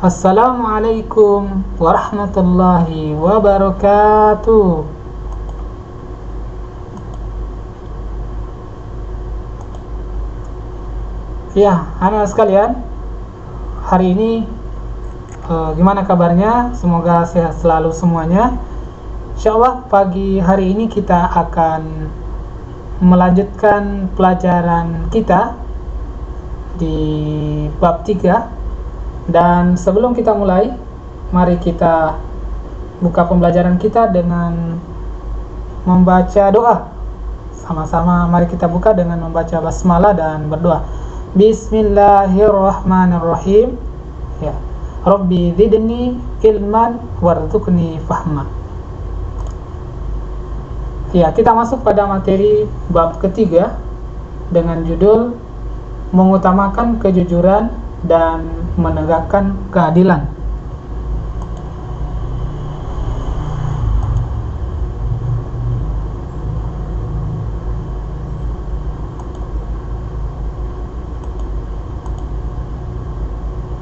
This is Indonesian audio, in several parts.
Assalamualaikum warahmatullahi wabarakatuh. Ya, anak sekalian, hari ini gimana kabarnya? Semoga sehat selalu semuanya. Insyaallah pagi hari ini kita akan melanjutkan pelajaran kita di bab 3. Dan sebelum kita mulai, mari kita buka pembelajaran kita dengan membaca doa. Sama-sama mari kita buka dengan membaca basmalah dan berdoa. Bismillahirrahmanirrahim. Ya. Rabbi zidni ilman warzuqni fahma. Ya, kita masuk pada materi bab ketiga dengan judul mengutamakan kejujuran dan menegakkan keadilan.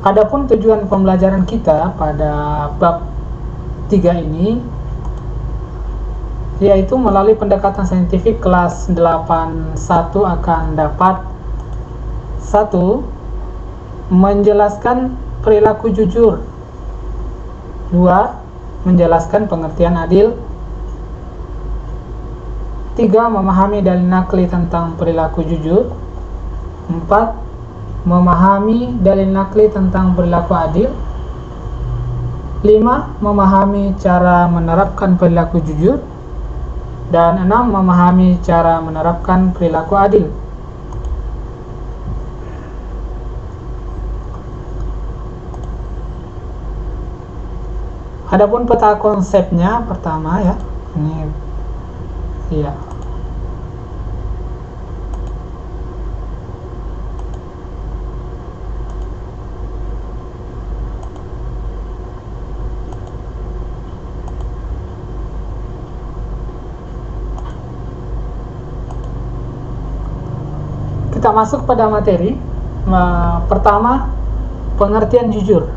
Adapun tujuan pembelajaran kita pada bab 3 ini yaitu melalui pendekatan saintifik kelas 81 akan dapat 1. Menjelaskan perilaku jujur. 2. Menjelaskan pengertian adil. 3. Memahami dalil nakli tentang perilaku jujur. 4. Memahami dalil nakli tentang perilaku adil. 5. Memahami cara menerapkan perilaku jujur. Dan 6. Memahami cara menerapkan perilaku adil. Adapun peta konsepnya pertama ya, ini ya. Kita masuk pada materi. Pertama, pengertian jujur.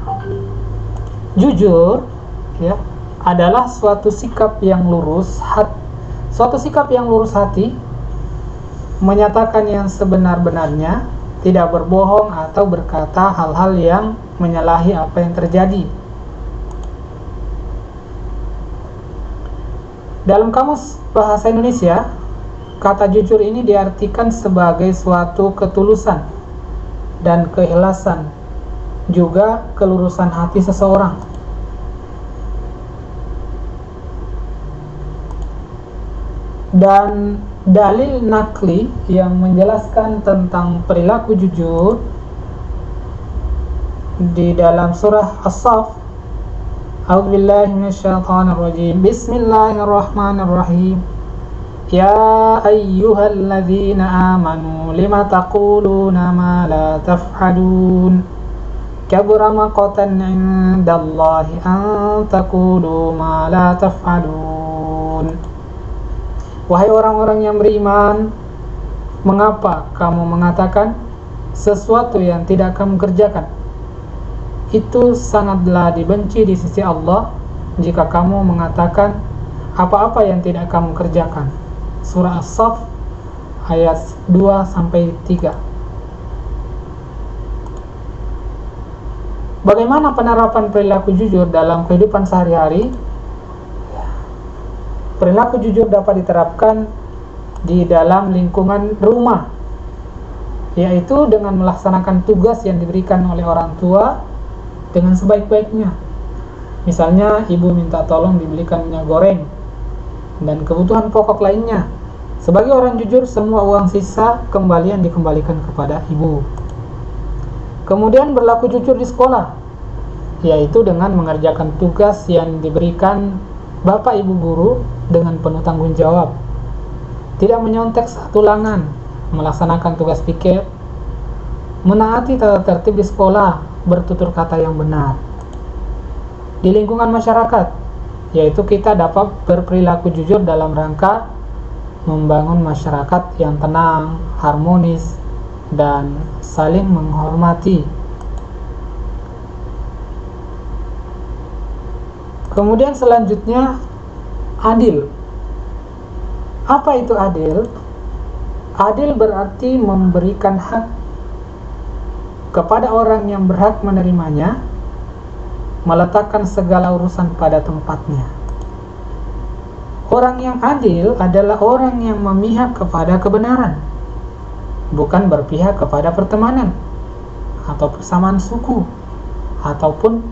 Jujur ya adalah suatu sikap yang lurus hati, menyatakan yang sebenar-benarnya, tidak berbohong atau berkata hal-hal yang menyalahi apa yang terjadi. Dalam kamus bahasa Indonesia, kata jujur ini diartikan sebagai suatu ketulusan dan keikhlasan, juga kelurusan hati seseorang. Dan dalil nakli yang menjelaskan tentang perilaku jujur di dalam surah As-Saff. A'udzubillahi minasyaitonirrajim. Bismillahirrahmanirrahim. Ya ayyuhalladzina amanu lima taquluna ma la taf'alun. Kabura maqatan 'indallahi an taqulu ma la taf'alun. Wahai orang-orang yang beriman, mengapa kamu mengatakan sesuatu yang tidak kamu kerjakan? Itu sangatlah dibenci di sisi Allah jika kamu mengatakan apa-apa yang tidak kamu kerjakan. Surah As-Saff ayat 2-3. Bagaimana penerapan perilaku jujur dalam kehidupan sehari-hari? Perilaku jujur dapat diterapkan di dalam lingkungan rumah, yaitu dengan melaksanakan tugas yang diberikan oleh orang tua dengan sebaik-baiknya. Misalnya, ibu minta tolong dibelikan minyak goreng dan kebutuhan pokok lainnya. Sebagai orang jujur, semua uang sisa kembalian dikembalikan kepada ibu. Kemudian berlaku jujur di sekolah, yaitu dengan mengerjakan tugas yang diberikan bapak ibu guru dengan penuh tanggung jawab, tidak menyontek saat ulangan, melaksanakan tugas piket, menaati tata tertib di sekolah, bertutur kata yang benar. Di lingkungan masyarakat, yaitu kita dapat berperilaku jujur dalam rangka membangun masyarakat yang tenang, harmonis, dan saling menghormati. Kemudian selanjutnya adil. Apa itu adil? Adil berarti memberikan hak kepada orang yang berhak menerimanya, meletakkan segala urusan pada tempatnya. Orang yang adil adalah orang yang memihak kepada kebenaran, bukan berpihak kepada pertemanan atau persamaan suku ataupun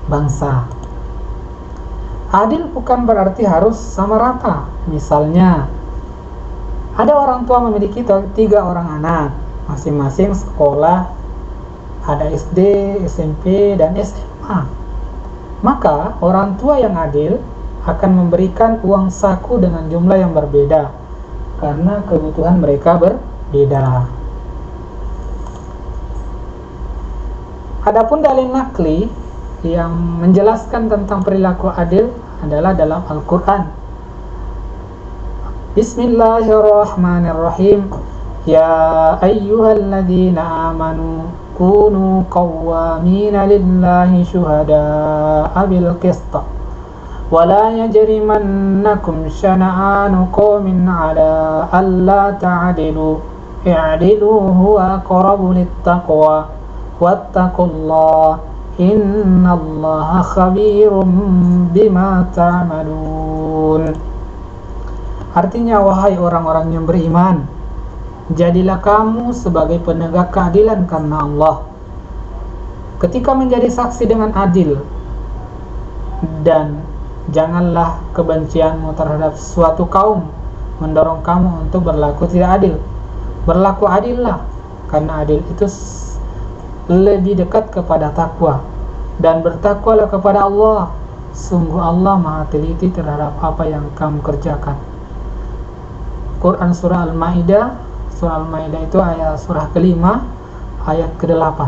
bangsa. Adil bukan berarti harus sama rata. Misalnya, ada orang tua memiliki 3 orang anak, masing-masing sekolah, ada SD, SMP, dan SMA. Maka orang tua yang adil akan memberikan uang saku dengan jumlah yang berbeda karena kebutuhan mereka berbeda. Adapun dalil nakli yang menjelaskan tentang perilaku adil adalah dalam Al-Quran. Bismillahirrahmanirrahim. Ya ayyuhalladzina amanu kunu qawwamina lillahi syuhada'a bil qist wa la yajrimannakum syana'anu qawmin 'ala alla ta'dilu i'dilu huwa aqrabu littaqwa wattaqullaha innallaha khabirum bima ta'malun. Artinya, wahai orang-orang yang beriman, jadilah kamu sebagai penegak keadilan karena Allah. Ketika menjadi saksi dengan adil, dan janganlah kebencianmu terhadap suatu kaum mendorong kamu untuk berlaku tidak adil. Berlaku adillah, karena adil itu lebih dekat kepada takwa, dan bertakwalah kepada Allah. Sungguh Allah Maha teliti terhadap apa yang kamu kerjakan. Quran Surah Al-Ma'idah. Surah Al-Ma'idah itu surah ke-5 ayat ke-8.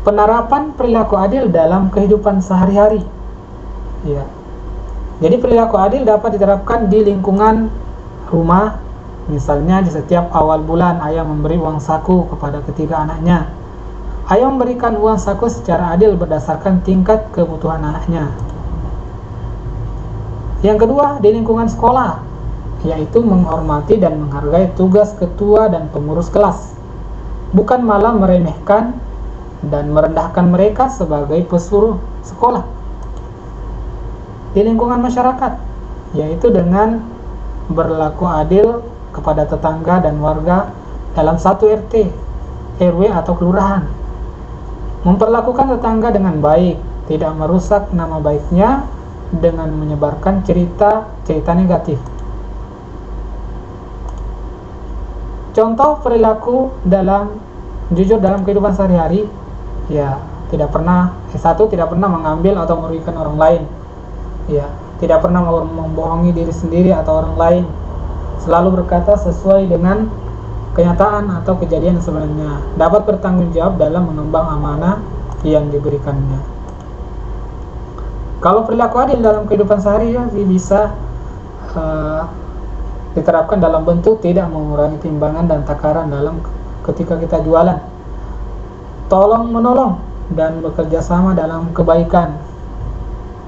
Penerapan perilaku adil dalam kehidupan sehari-hari. Ya. Jadi perilaku adil dapat diterapkan di lingkungan rumah. Misalnya, di setiap awal bulan ayah memberi uang saku kepada ketiga anaknya. Ayah memberikan uang saku secara adil berdasarkan tingkat kebutuhan anaknya. Yang kedua, di lingkungan sekolah, yaitu menghormati dan menghargai tugas ketua dan pengurus kelas, bukan malah meremehkan dan merendahkan mereka sebagai pesuruh sekolah. Di lingkungan masyarakat, yaitu dengan berlaku adil kepada tetangga dan warga dalam satu RT, RW atau kelurahan. Memperlakukan tetangga dengan baik, tidak merusak nama baiknya dengan menyebarkan cerita negatif. Contoh perilaku jujur dalam kehidupan sehari-hari, ya, tidak pernah mengambil atau merugikan orang lain. Ya, tidak pernah membohongi diri sendiri atau orang lain. Selalu berkata sesuai dengan kenyataan atau kejadian sebenarnya. Dapat bertanggung jawab dalam mengemban amanah yang diberikannya. Kalau perilaku adil dalam kehidupan sehari-hari bisa diterapkan dalam bentuk tidak mengurangi timbangan dan takaran dalam ketika kita jualan. Tolong menolong dan bekerja sama dalam kebaikan.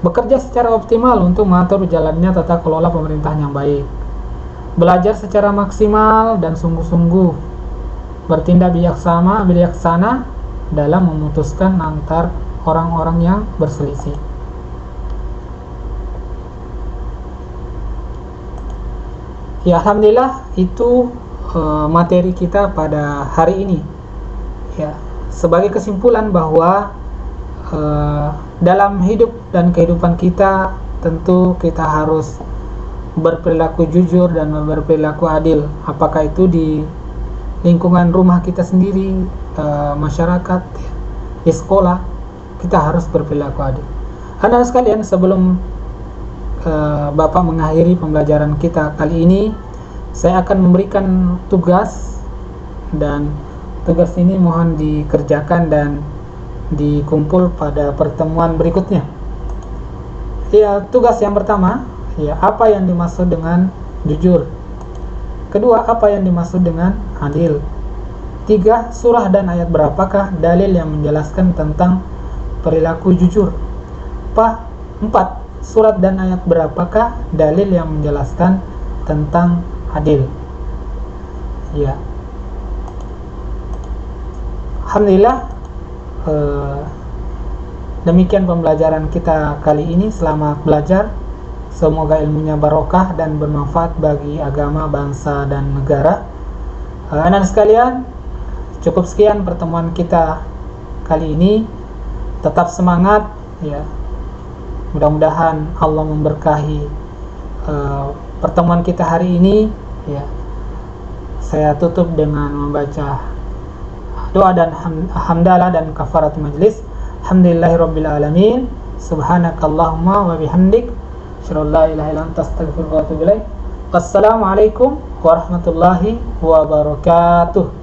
Bekerja secara optimal untuk mengatur jalannya tata kelola pemerintahan yang baik. Belajar secara maksimal dan sungguh-sungguh. Bertindak bijaksana dalam memutuskan antar orang-orang yang berselisih. Ya, alhamdulillah itu materi kita pada hari ini. Ya, sebagai kesimpulan bahwa dalam hidup dan kehidupan kita tentu kita harus berperilaku jujur dan berperilaku adil. Apakah itu di lingkungan rumah kita sendiri, masyarakat, di sekolah, kita harus berperilaku adil. Anak sekalian, sebelum Bapak mengakhiri pembelajaran kita kali ini, saya akan memberikan tugas, dan tugas ini mohon dikerjakan dan dikumpul pada pertemuan berikutnya. Ya, tugas yang pertama, ya, apa yang dimaksud dengan jujur? Kedua, apa yang dimaksud dengan adil? 3. Surah dan ayat berapakah dalil yang menjelaskan tentang perilaku jujur? 4. Surat dan ayat berapakah dalil yang menjelaskan tentang adil? Ya. Alhamdulillah, demikian pembelajaran kita kali ini. Selamat belajar. Semoga ilmunya barokah dan bermanfaat bagi agama, bangsa, dan negara. Anak sekalian, cukup sekian pertemuan kita kali ini. Tetap semangat, ya. Mudah-mudahan Allah memberkahi pertemuan kita hari ini, ya. Saya tutup dengan membaca doa dan hamdalah dan kafarat majlis. Alhamdulillahirabbil alamin. Subhanakallahumma wa bihamdik, asyhadu an la ilaha illa anta, astaghfiruka wa atubu ilaik. Wassalamualaikum warahmatullahi wabarakatuh.